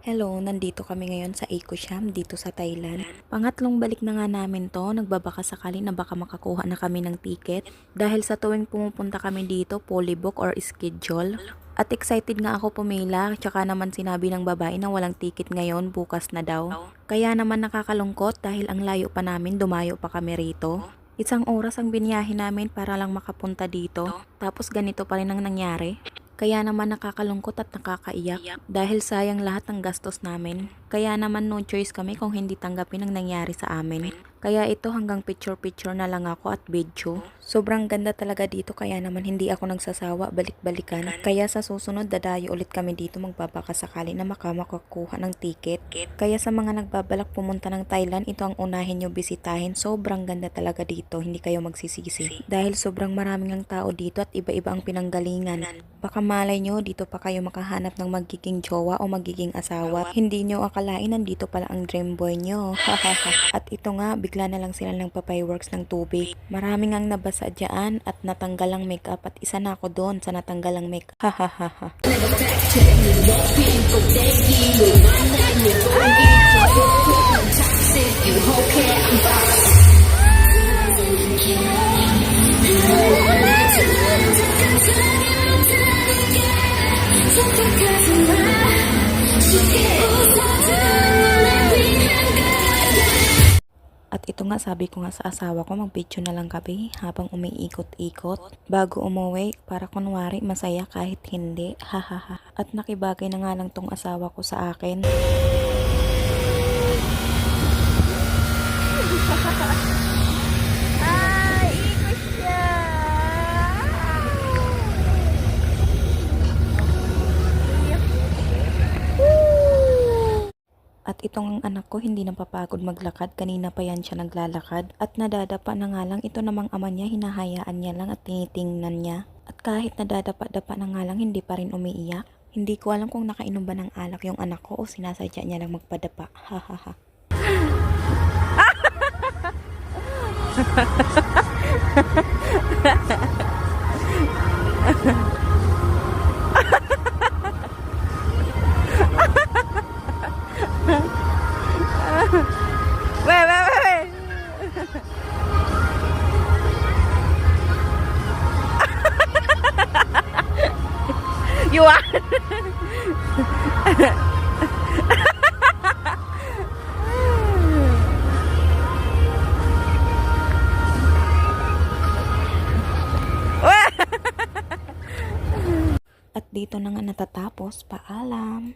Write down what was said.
Hello, nandito kami ngayon sa Eco Sham dito sa Thailand. Pangatlong balik na nga namin to, nagbabaka sakali na baka makakuha na kami ng ticket. Dahil sa tuwing pumupunta kami dito, fully book or schedule. At excited nga ako pumila, tsaka naman sinabi ng babae na walang ticket ngayon, bukas na daw. Kaya naman nakakalungkot dahil ang layo pa namin, dumayo pa kami rito. Isang oras ang biniyahe namin para lang makapunta dito. Tapos ganito pa rin ang nangyari. Kaya naman nakakalungkot at nakakaiyak dahil sayang lahat ng gastos namin. Kaya naman no choice kami kung hindi tanggapin ang nangyari sa amin. Kaya ito hanggang picture-picture na lang ako at video. Sobrang ganda talaga dito kaya naman hindi ako nagsasawa balik-balikan. Kaya sa susunod dadayo ulit kami dito magbabaka sakali na makakuha ng ticket. Kaya sa mga nagbabalak pumunta ng Thailand, ito ang unahin nyo bisitahin. Sobrang ganda talaga dito, hindi kayo magsisisi. Dahil sobrang maraming ang tao dito at iba-iba ang pinanggalingan. Baka malay nyo, dito pa kayo makahanap ng magiging jowa o magiging asawa. Hindi nyo akalain nandito pala ang dream boy nyo. At ito nga, bigla na lang sila ng fireworks ng tubig. Maraming ang nabasa dyan at natanggal ang makeup at isa na ako doon sa natanggal ang makeup. At ito nga sabi ko nga sa asawa ko mag-video na lang kami habang umiikot-ikot bago umuwi para kunwari masaya kahit hindi. Hahaha. At nakibagay na nga lang tong asawa ko sa akin. Ay, ikot siya. At itong anak ko hindi napapagod maglakad, kanina pa yan siya naglalakad at nadadapa na nga lang, ito namang ama niya hinahayaan niya lang at tinitingnan niya. At kahit nadadapa-dapa na nga lang hindi pa rin umiiyak. Hindi ko alam kung nakainom ba ng alak yung anak ko o sinasadya niya lang magpadapa. Hahaha. Wait. You are. At dito na nga natatapos. Paalam.